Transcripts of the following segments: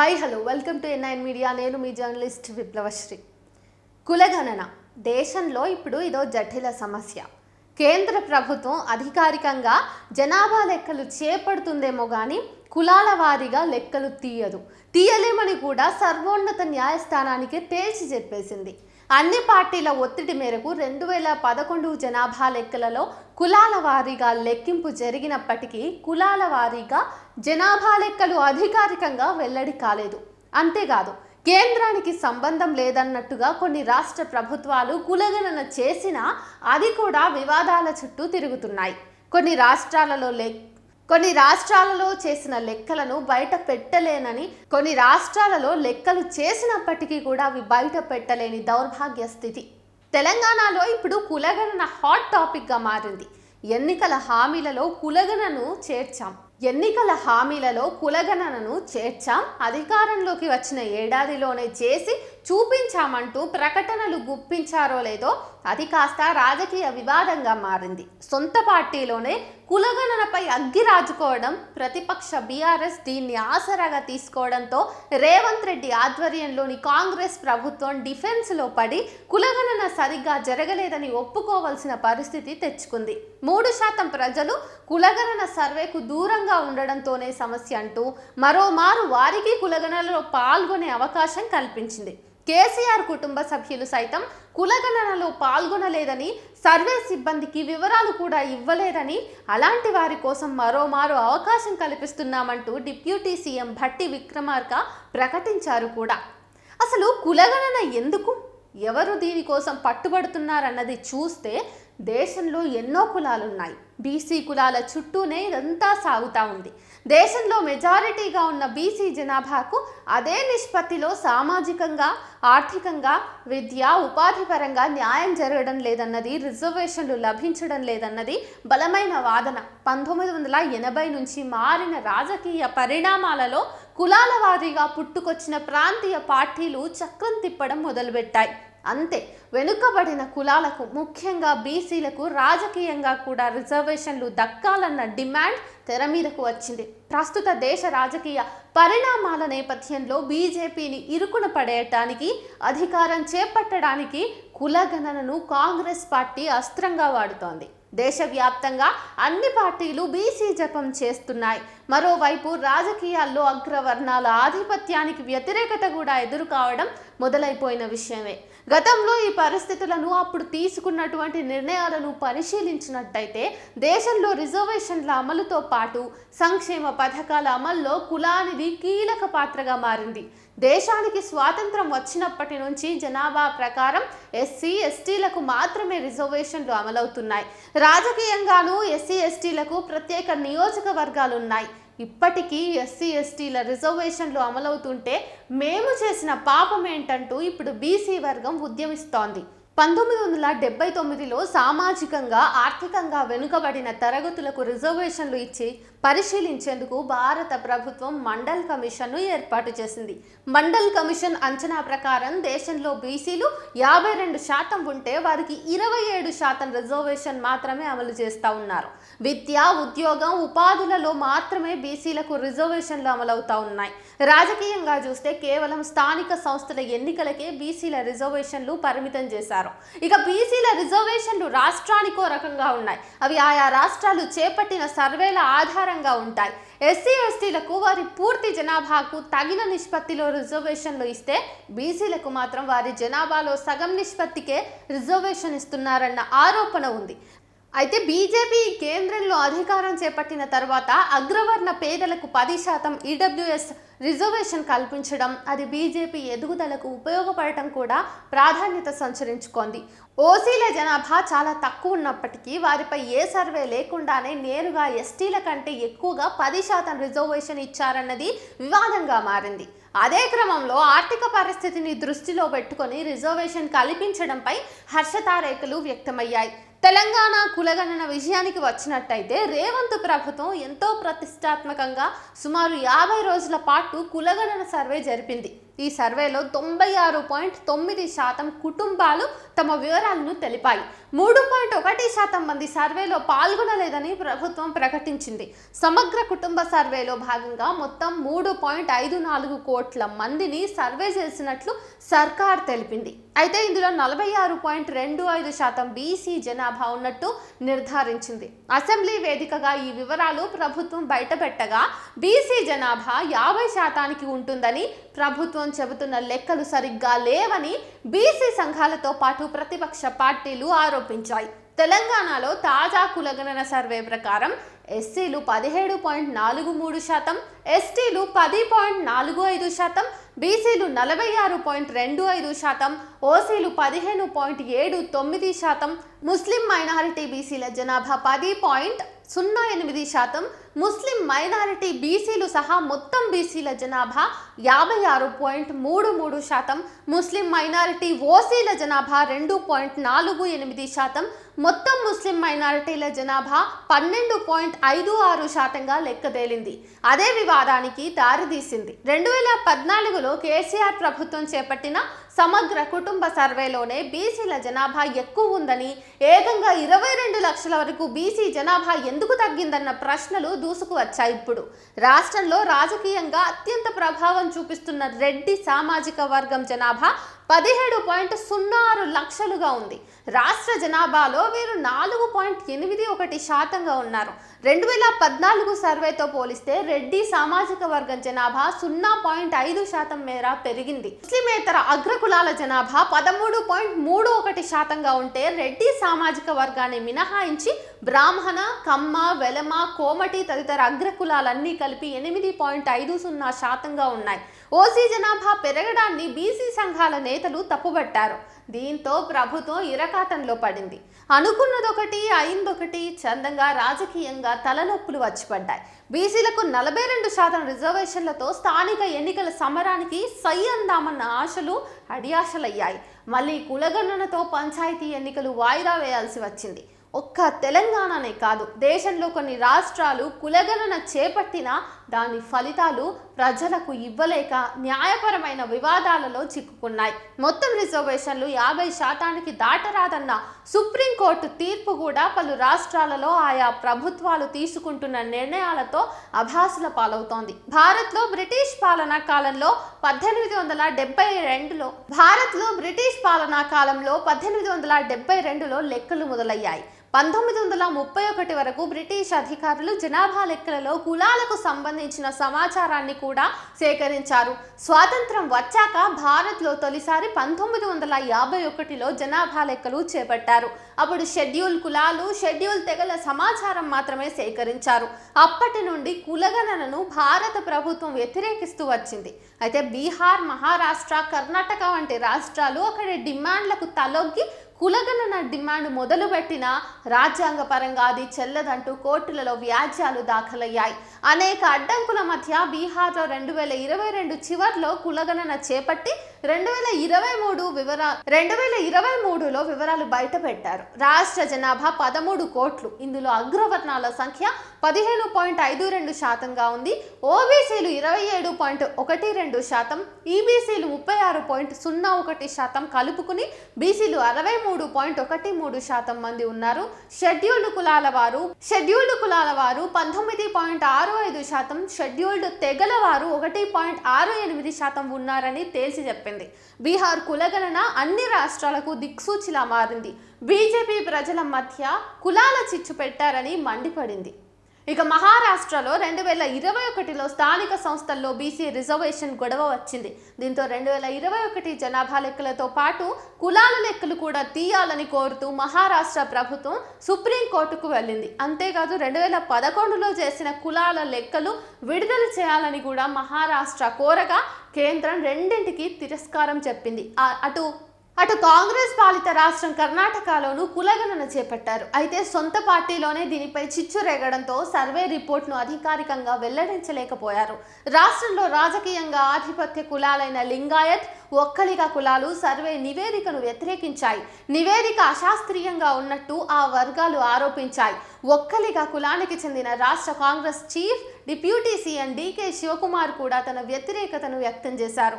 Hi hello welcome to N9 media. నేను మీ journalist విప్లవశ్రీ. కులగణన దేశంలో ఇప్పుడు ఇదో జటిల సమస్య. కేంద్ర ప్రభుత్వం అధికారికంగా జనాభా లెక్కలు చేపడుతుందేమో కానీ కులాల వారీగా లెక్కలు తీయలేమని కూడా సర్వోన్నత న్యాయస్థానానికి తేల్చి చెప్పేసింది. అన్ని పార్టీల ఒత్తిడి మేరకు 2011 జనాభా లెక్కలలో కులాల వారీగా లెక్కింపు జరిగినప్పటికీ కులాల వారీగా జనాభా లెక్కలు అధికారికంగా వెల్లడి కాలేదు. అంతేకాదు, కేంద్రానికి సంబంధం లేదన్నట్టుగా కొన్ని రాష్ట్ర ప్రభుత్వాలు కులగణన చేసినా అది కూడా వివాదాల చుట్టూ తిరుగుతున్నాయి. కొన్ని రాష్ట్రాలలో చేసిన లెక్కలను బయట పెట్టలేనని, కొన్ని రాష్ట్రాలలో లెక్కలు చేసినప్పటికీ కూడా అవి బయట పెట్టలేని దౌర్భాగ్య స్థితి. తెలంగాణలో ఇప్పుడు కులగణన హాట్ టాపిక్గా మారింది. ఎన్నికల హామీలలో కులగణనను చేర్చాం, అధికారంలోకి వచ్చిన ఏడాదిలోనే చేసి చూపించామంటూ ప్రకటనలు గుప్పించారో లేదో అది కాస్త రాజకీయ వివాదంగా మారింది. సొంత పార్టీలోనే కులగణనపై అగ్గి రాజుకోవడం, ప్రతిపక్ష బీఆర్ఎస్ దీన్ని ఆసరాగా తీసుకోవడంతో రేవంత్ రెడ్డి ఆధ్వర్యంలోని కాంగ్రెస్ ప్రభుత్వం డిఫెన్స్లో పడి కులగణన సరిగ్గా జరగలేదని ఒప్పుకోవాల్సిన పరిస్థితి తెచ్చుకుంది. 3% ప్రజలు కులగణన సర్వేకు దూరంగా ఉండడంతోనే సమస్య అంటూ మరోమారు వారికి కులగణనలో పాల్గొనే అవకాశం కల్పించింది. కేసీఆర్ కుటుంబ సభ్యులు సైతం కులగణనలో పాల్గొనలేదని, సర్వే సిబ్బందికి వివరాలు కూడా ఇవ్వలేదని, అలాంటి వారి కోసం మరోమారు అవకాశం కల్పిస్తున్నామంటూ డిప్యూటీ సీఎం భట్టి విక్రమార్క ప్రకటించారు కూడా. అసలు కులగణన ఎందుకు, ఎవరు దీనికోసం పట్టుబడుతున్నారన్నది చూస్తే దేశంలో ఎన్నో కులాలున్నాయి. బీసీ కులాల చుట్టూనే ఇదంతా సాగుతూ ఉంది. దేశంలో మెజారిటీగా ఉన్న బీసీ జనాభాకు అదే నిష్పత్తిలో సామాజికంగా, ఆర్థికంగా, విద్య, ఉపాధి పరంగా న్యాయం జరగడం లేదన్నది, రిజర్వేషన్లు లభించడం లేదన్నది బలమైన వాదన. 1980 నుంచి మారిన రాజకీయ పరిణామాలలో కులాల వారీగా పుట్టుకొచ్చిన ప్రాంతీయ పార్టీలు చక్రం తిప్పడం మొదలుపెట్టాయి. అంతే, వెనుకబడిన కులాలకు, ముఖ్యంగా బీసీలకు రాజకీయంగా కూడా రిజర్వేషన్లు దక్కాలన్న డిమాండ్ తెర మీదకు వచ్చింది. ప్రస్తుత దేశ రాజకీయ పరిణామాల నేపథ్యంలో బీజేపీని ఇరుకున పడేయటానికి, అధికారం చేపట్టడానికి కులగణనను కాంగ్రెస్ పార్టీ అస్త్రంగా వాడుతోంది. దేశవ్యాప్తంగా అన్ని పార్టీలు బీసీ జపం చేస్తున్నాయి. మరోవైపు రాజకీయాల్లో అగ్రవర్ణాల ఆధిపత్యానికి వ్యతిరేకత కూడా ఎదురు కావడం మొదలైపోయిన విషయమే. గతంలో ఈ పరిస్థితులను, అప్పుడు తీసుకున్నటువంటి నిర్ణయాలను పరిశీలించినట్టయితే దేశంలో రిజర్వేషన్ల అమలుతో పాటు సంక్షేమ పథకాల అమల్లో కులానిది కీలక పాత్రగా మారింది. దేశానికి స్వాతంత్రం వచ్చినప్పటి నుంచి జనాభా ప్రకారం ఎస్సీ, ఎస్టీలకు మాత్రమే రిజర్వేషన్లు అమలవుతున్నాయి. రాజకీయంగానూ ఎస్సీ, ఎస్టీలకు ప్రత్యేక నియోజకవర్గాలు ఉన్నాయి. ఇప్పటికీ ఎస్సీ, ఎస్టీల రిజర్వేషన్లు అమలవుతుంటే మేము చేసిన పాపం ఏంటంటూ ఇప్పుడు బీసీ వర్గం ఉద్యమిస్తోంది. 1979లో సామాజికంగా, ఆర్థికంగా వెనుకబడిన తరగతులకు రిజర్వేషన్లు ఇచ్చి పరిశీలించేందుకు భారత ప్రభుత్వం మండల్ కమిషన్ను ఏర్పాటు చేసింది. మండల్ కమిషన్ అంచనా ప్రకారం దేశంలో బీసీలు 52% ఉంటే వారికి 27% రిజర్వేషన్ మాత్రమే అమలు చేస్తూ ఉన్నారు. విద్య, ఉద్యోగం, ఉపాధులలో మాత్రమే బీసీలకు రిజర్వేషన్లు అమలవుతూ ఉన్నాయి. రాజకీయంగా చూస్తే కేవలం స్థానిక సంస్థల ఎన్నికలకే బీసీల రిజర్వేషన్లు పరిమితం చేశారు. ఇక బీసీల రిజర్వేషన్లు రాష్ట్రానికో రకంగా ఉన్నాయి. అవి ఆయా రాష్ట్రాలు చేపట్టిన సర్వేల ఆధారంగా ఉంటాయి. ఎస్సీ, ఎస్టీలకు వారి పూర్తి జనాభాకు తగిన నిష్పత్తిలో రిజర్వేషన్లు ఇస్తే బీసీలకు మాత్రం వారి జనాభాలో సగం నిష్పత్తికే రిజర్వేషన్ ఇస్తున్నారన్న ఆరోపణ ఉంది. అయితే బీజేపీ కేంద్రంలో అధికారం చేపట్టిన తర్వాత అగ్రవర్ణ పేదలకు 10% ఈడబ్ల్యూఎస్ రిజర్వేషన్ కల్పించడం, అది బీజేపీ ఎదుగుదలకు ఉపయోగపడటం కూడా ప్రాధాన్యత సంచరించుకుంది. ఓసీల జనాభా చాలా తక్కువ ఉన్నప్పటికీ వారిపై ఏ సర్వే లేకుండానే నేరుగా ఎస్టీల కంటే ఎక్కువగా 10% రిజర్వేషన్ ఇచ్చారన్నది వివాదంగా మారింది. అదే క్రమంలో ఆర్థిక పరిస్థితిని దృష్టిలో పెట్టుకొని రిజర్వేషన్ కల్పించడంపై హర్షతారేఖలు వ్యక్తమయ్యాయి. తెలంగాణ కులగణన విషయానికి వచ్చినట్టయితే రేవంత్ ప్రభుత్వం ఎంతో ప్రతిష్టాత్మకంగా సుమారు 50 రోజుల పాటు కులగణన సర్వే జరిపింది. ఈ సర్వేలో 96.9% కుటుంబాలు తమ వివరాలను తెలిపాయి. 3.1% మంది సర్వేలో పాల్గొనలేదని ప్రభుత్వం ప్రకటించింది. సమగ్ర కుటుంబ సర్వేలో భాగంగా మొత్తం 3.54 కోట్ల మందిని సర్వే చేసినట్లు సర్కార్ తెలిపింది. అయితే ఇందులో 46.25% బీసీ జనాభా ఉన్నట్టు నిర్ధారించింది. అసెంబ్లీ వేదికగా ఈ వివరాలు ప్రభుత్వం బయటపెట్టగా బీసీ జనాభా 50% ఉంటుందని ప్రభుత్వం చెబుతున్న లెక్కలు సరిగ్గా లేవని బీసీ సంఘాలతో పాటు ప్రతిపక్ష పార్టీలు ఆరోపించాయి. తెలంగాణలో తాజా కులగణన సర్వే ప్రకారం ఎస్సీలు 17.43%, ఎస్టీలు 10.45%, బీసీలు 46.25%, ఓసీలు 15.79%, ముస్లిం మైనారిటీ బీసీల జనాభా 10.08%, ముస్లిం మైనారిటీ బీసీలు సహా మొత్తం బీసీల జనాభా 56.33%, ముస్లిం మైనారిటీ ఓసీల జనాభా 2.48%, మొత్తం ముస్లిం మైనారిటీల జనాభా 12.56%గా లెక్కతేలింది. అదే వివాదానికి దారితీసింది. 2014లో కేసీఆర్ ప్రభుత్వం చేపట్టిన సమగ్ర కుటుంబ సర్వేలోనే బీసీల జనాభా ఎక్కువ ఉందని, ఏకంగా 22 లక్షల వరకు బీసీ జనాభా ఎందుకు తగ్గిందన్న ప్రశ్నలు దూసుకువచ్చాయి. ఇప్పుడు రాష్ట్రంలో రాజకీయంగా అత్యంత ప్రభావం చూపిస్తున్న రెడ్డి సామాజిక వర్గం జనాభా 17.06 లక్షలుగా ఉంది. రాష్ట్ర జనాభాలో వీరు 4.81%గా ఉన్నారు. 2014 సర్వేతో పోలిస్తే రెడ్డి సామాజిక వర్గం జనాభా 0.5% మేర పెరిగింది. ముస్లిమేతర అగ్రకులాల జనాభా 13.31%గా ఉంటే రెడ్డి సామాజిక వర్గాన్ని మినహాయించి బ్రాహ్మణ, కమ్మ, వెలమ, కోమటి తదితర అగ్రకులాలన్నీ కలిపి 8.50%గా ఉన్నాయి. ఓసీ జనాభా పెరగడాన్ని బీసీ సంఘాల నేతలు తప్పుబట్టారు. దీంతో ప్రభుత్వం ఇరకాటంలో పడింది. అనుకున్నదొకటి అయిందొకటి చందంగా రాజకీయంగా తలనొప్పులు వచ్చిపడ్డాయి. బీసీలకు 42% రిజర్వేషన్లతో స్థానిక ఎన్నికల సమరానికి సై అందామన్న ఆశలు అడియాశలయ్యాయి. మళ్ళీ కులగణనతో పంచాయతీ ఎన్నికలు వాయిదా వేయాల్సి వచ్చింది. ఒక్క తెలంగాణనే కాదు, దేశంలో కొన్ని రాష్ట్రాలు కులగణన చేపట్టినా దాని ఫలితాలు ప్రజలకు ఇవ్వలేక న్యాయపరమైన వివాదాలలో చిక్కుకున్నాయి. మొత్తం రిజర్వేషన్లు 50% దాటరాదన్న సుప్రీంకోర్టు తీర్పు కూడా పలు రాష్ట్రాలలో ఆయా ప్రభుత్వాలు తీసుకుంటున్న నిర్ణయాలతో అభాసుల పాలవుతోంది. భారత్లో బ్రిటిష్ పాలనా కాలంలో 1872లో లెక్కలు మొదలయ్యాయి. 1931 వరకు బ్రిటిష్ అధికారులు జనాభా లెక్కలలో కులాలకు సంబంధించిన సమాచారాన్ని కూడా సేకరించారు. స్వాతంత్రం వచ్చాక భారత్లో తొలిసారి 1951లో జనాభా లెక్కలు చేపట్టారు. అప్పుడు షెడ్యూల్ కులాలు, షెడ్యూల్ తెగల సమాచారం మాత్రమే సేకరించారు. అప్పటి నుండి కులగణనను భారత ప్రభుత్వం వ్యతిరేకిస్తూ వచ్చింది. అయితే బీహార్, మహారాష్ట్ర, కర్ణాటక వంటి రాష్ట్రాలు అక్కడి డిమాండ్లకు తలొగ్గి కులగణన డిమాండ్ మొదలుపెట్టిన రాజ్యాంగ పరంగా అది చెల్లదంటూ కోర్టులలో వ్యాజ్యాలు దాఖలయ్యాయి. అనేక అడ్డంకుల మధ్య బీహార్లో 2022 చివర్లో కులగణన చేపట్టి 2023లో వివరాలు బయటపెట్టారు. రాష్ట్ర జనాభా 13 కోట్లు. ఇందులో అగ్రవర్ణాల సంఖ్య 15.52%గా ఉంది. ఓబీసీలు 27.12%, ఈబీసీలు 36.01% కలుపుకుని బీసీలు 63.13% మంది ఉన్నారు. షెడ్యూల్డ్ కులాల వారు 19.65%, షెడ్యూల్డ్ తెగల వారు 1.68% ఉన్నారని తేల్చి చెప్పింది. బీహార్ కులగణన అన్ని రాష్ట్రాలకు దిక్సూచిలా మారింది. బీజేపీ ప్రజల మధ్య కులాల చిచ్చు పెట్టారని మండిపడింది. ఇక మహారాష్ట్రలో 2021లో స్థానిక సంస్థల్లో బీసీ రిజర్వేషన్ గొడవ వచ్చింది. దీంతో 2021 జనాభా లెక్కలతో పాటు కులాల లెక్కలు కూడా తీయాలని కోరుతూ మహారాష్ట్ర ప్రభుత్వం సుప్రీంకోర్టుకు వెళ్ళింది. అంతేకాదు 2011లో చేసిన కులాల లెక్కలు విడుదల చేయాలని కూడా మహారాష్ట్ర కోరగా కేంద్రం రెండింటికి తిరస్కారం చెప్పింది. అటు కాంగ్రెస్ పాలిత రాష్ట్రం కర్ణాటకలోనూ కులగణన చేపట్టారు. అయితే సొంత పార్టీలోనే దీనిపై చిచ్చు రేగడంతో సర్వే రిపోర్ట్ను అధికారికంగా వెల్లడించలేకపోయారు. రాష్ట్రంలో రాజకీయంగా ఆధిపత్య కులాలైన లింగాయత్, ఒక్కలిగా కులాలు సర్వే నివేదికను వ్యతిరేకించాయి. నివేదిక అశాస్త్రీయంగా ఉన్నట్టు ఆ వర్గాలు ఆరోపించాయి. ఒక్కలిగా కులానికి చెందిన రాష్ట్ర Congress chief deputy CM DK Shivakumar కూడా తన వ్యతిరేకతను వ్యక్తం చేశారు.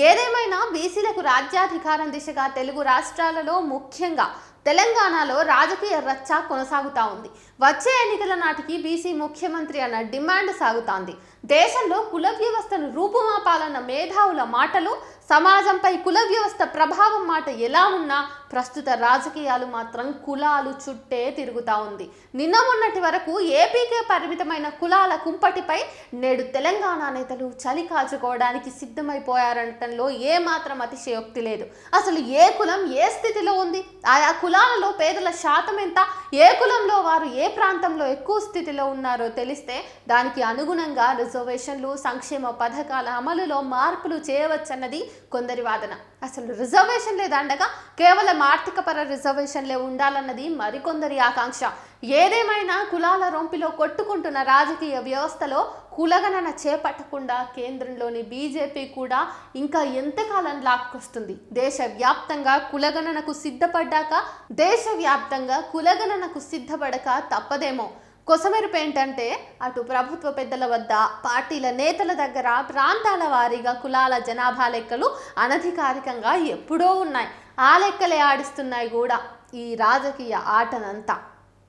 ఏదేమైనా బీసీలకు రాజ్యాధికారం దిశగా తెలుగు రాష్ట్రాలలో ముఖ్యంగా తెలంగాణలో రాజకీయ రచ్చ కొనసాగుతూ ఉంది. వచ్చే ఎన్నికల నాటికి బీసీ ముఖ్యమంత్రి అన్న డిమాండ్ సాగుతోంది. దేశంలో కుల వ్యవస్థను రూపుమాపాలన్న మేధావుల మాటలు, సమాజంపై కుల వ్యవస్థ ప్రభావం మాట ఎలా ఉన్నా ప్రస్తుత రాజకీయాలు మాత్రం కులాలు చుట్టే తిరుగుతూ ఉంది. నిన్న మొన్నటి వరకు ఏపీకే పరిమితమైన కులాల కుంపటిపై నేడు తెలంగాణ నేతలు చలి కాచుకోవడానికి సిద్ధమైపోయారనటంలో ఏమాత్రం అతిశయోక్తి లేదు. అసలు ఏ కులం ఏ స్థితిలో ఉంది, ఆయా కులాలలో పేదల శాతం ఎంత, ఏ కులంలో వారు ఏ ప్రాంతంలో ఎక్కువ స్థితిలో ఉన్నారో తెలిస్తే దానికి అనుగుణంగా రిజర్వేషన్లు, సంక్షేమ పథకాల అమలులో మార్పులు చేయవచ్చన్నది కొందరి వాదన. అసలు రిజర్వేషన్లే దండగా కేవలం ఆర్థికపర రిజర్వేషన్లే ఉండాలన్నది మరికొందరి ఆకాంక్ష. ఏదేమైనా కులాల రొంపిలో కొట్టుకుంటున్న రాజకీయ వ్యవస్థలో కులగణన చేపట్టకుండా కేంద్రంలోని బీజేపీ కూడా ఇంకా ఎంతకాలం లాక్కొస్తుంది? దేశవ్యాప్తంగా కులగణనకు సిద్ధపడక తప్పదేమో. కొసమెరుపు ఏంటంటే అటు ప్రభుత్వ పెద్దల వద్ద, పార్టీల నేతల దగ్గర ప్రాంతాల వారీగా కులాల జనాభా లెక్కలు అనధికారికంగా ఎప్పుడో ఉన్నాయి. ఆ లెక్కలే ఆడిస్తున్నాయి కూడా ఈ రాజకీయ ఆటనంతా.